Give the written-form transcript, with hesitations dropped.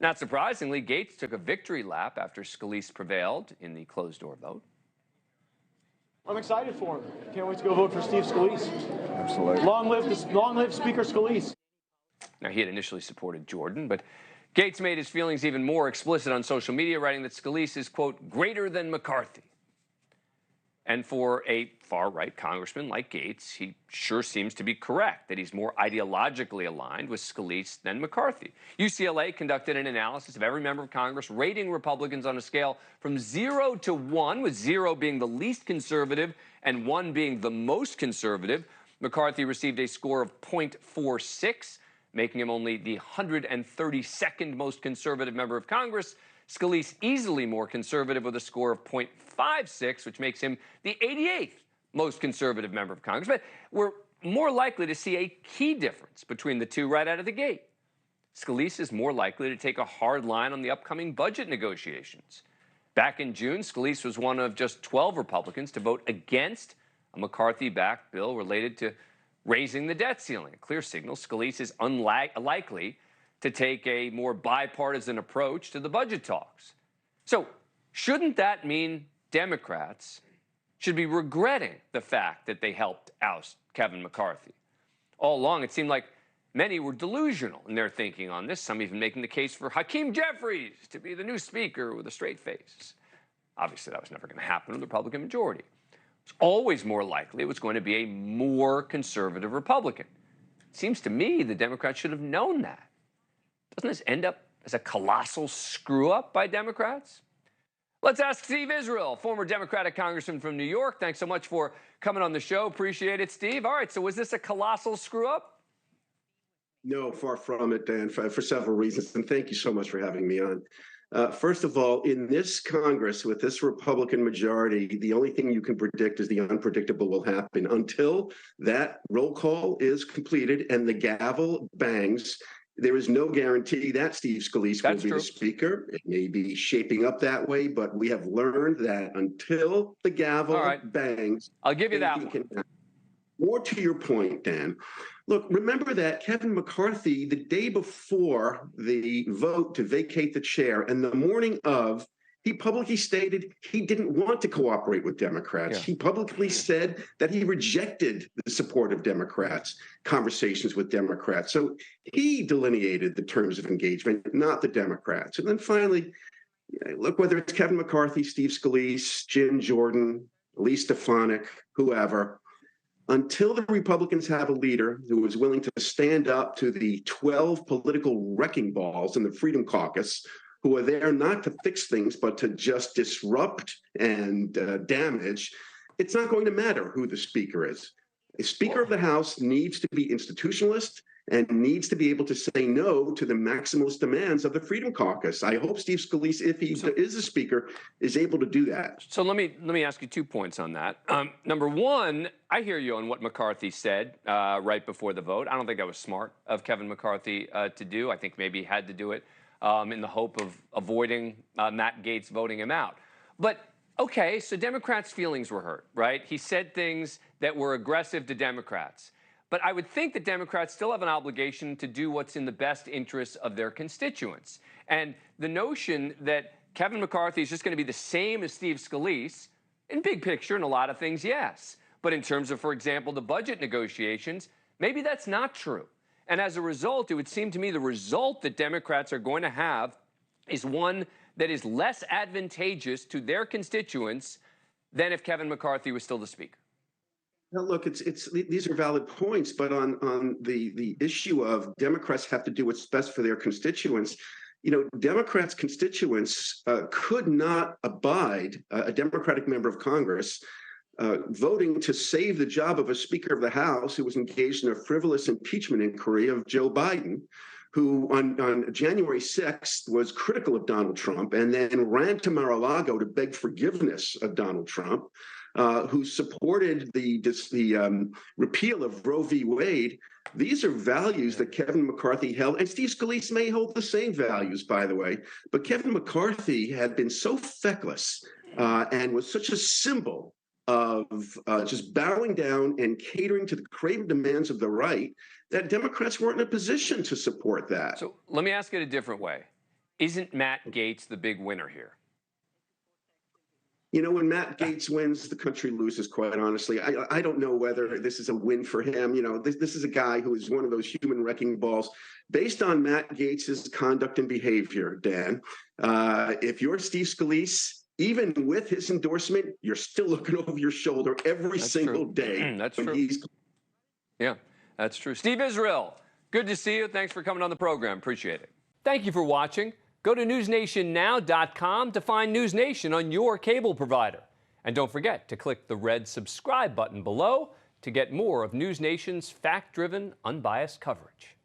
Not surprisingly, Gaetz took a victory lap after Scalise prevailed in the closed-door vote. I'm excited for him. Can't wait to go vote for Steve Scalise. Absolutely. Long live Speaker Scalise. Now, he had initially supported Jordan, but Gaetz made his feelings even more explicit on social media, writing that Scalise is, quote, greater than McCarthy. And for a far-right congressman like Gaetz, he sure seems to be correct that he's more ideologically aligned with Scalise than McCarthy. UCLA conducted an analysis of every member of Congress, rating Republicans on a scale from 0 to 1, with 0 being the least conservative and 1 being the most conservative. McCarthy received a score of 0.46, making him only the 132nd most conservative member of Congress. Scalise easily more conservative with a score of 0.56, which makes him the 88th most conservative member of Congress. But we're more likely to see a key difference between the two right out of the gate. Scalise is more likely to take a hard line on the upcoming budget negotiations. Back in June, Scalise was one of just 12 Republicans to vote against a McCarthy-backed bill related to raising the debt ceiling. A clear signal Scalise is unlikely to take a more bipartisan approach to the budget talks. So shouldn't that mean Democrats should be regretting the fact that they helped oust Kevin McCarthy? All along, it seemed like many were delusional in their thinking on this, some even making the case for Hakeem Jeffries to be the new speaker with a straight face. Obviously, that was never going to happen with the Republican majority. It's always more likely it was going to be a more conservative Republican. It seems to me the Democrats should have known that. Doesn't this end up as a colossal screw-up by Democrats? Let's ask Steve Israel, former Democratic congressman from New York. Thanks so much for coming on the show. Appreciate it, Steve. All right, so was this a colossal screw-up? No, far from it, Dan, for several reasons. And thank you so much for having me on. First of all, in this Congress, with this Republican majority, the only thing you can predict is the unpredictable will happen. Until that roll call is completed and the gavel bangs, there is no guarantee that Steve Scalise will be the speaker. It may be shaping up that way, but we have learned that until the gavel bangs, I'll give you that one. More to your point, Dan. Look, remember that Kevin McCarthy, the day before the vote to vacate the chair and the morning of, he publicly stated he didn't want to cooperate with Democrats. Yeah. He publicly said that he rejected the support of Democrats, conversations with Democrats. So he delineated the terms of engagement, not the Democrats. And then finally, look, whether it's Kevin McCarthy, Steve Scalise, Jim Jordan, Elise Stefanik, whoever, until the Republicans have a leader who is willing to stand up to the 12 political wrecking balls in the Freedom Caucus, who are there not to fix things, but to just disrupt and damage, it's not going to matter who the speaker is. A Speaker of the House needs to be institutionalist and needs to be able to say no to the maximalist demands of the Freedom Caucus. I hope Steve Scalise, if he is a speaker, is able to do that. So let me ask you 2 points on that. Number one, I hear you on what McCarthy said right before the vote. I don't think that was smart of Kevin McCarthy to do. I think maybe he had to do it in the hope of avoiding Matt Gaetz voting him out. But, okay, so Democrats' feelings were hurt, right? He said things that were aggressive to Democrats. But I would think that Democrats still have an obligation to do what's in the best interests of their constituents. And the notion that Kevin McCarthy is just going to be the same as Steve Scalise, in big picture, in a lot of things, yes. But in terms of, for example, the budget negotiations, maybe that's not true. And as a result, it would seem to me the result that Democrats are going to have is one that is less advantageous to their constituents than if Kevin McCarthy was still the speaker. Now, look, these are valid points, but on the issue of Democrats have to do what's best for their constituents, you know, Democrats' constituents could not abide a Democratic member of Congress voting to save the job of a Speaker of the House who was engaged in a frivolous impeachment inquiry of Joe Biden, who on January 6th was critical of Donald Trump and then ran to Mar-a-Lago to beg forgiveness of Donald Trump, who supported the repeal of Roe v. Wade. These are values that Kevin McCarthy held, and Steve Scalise may hold the same values, by the way. But Kevin McCarthy had been so feckless and was such a symbol of just bowing down and catering to the craven demands of the right that Democrats weren't in a position to support that. So let me ask it a different way. Isn't Matt Gaetz the big winner here? You know, when Matt Gaetz wins, the country loses, quite honestly. I don't know whether this is a win for him. You know, this is a guy who is one of those human wrecking balls. Based on Matt Gaetz's conduct and behavior, Dan, if you're Steve Scalise, even with his endorsement, you're still looking over your shoulder every single day. That's true. Yeah, that's true. Steve Israel, good to see you. Thanks for coming on the program. Appreciate it. Thank you for watching. Go to newsnationnow.com to find News Nation on your cable provider. And don't forget to click the red subscribe button below to get more of News Nation's fact-driven, unbiased coverage.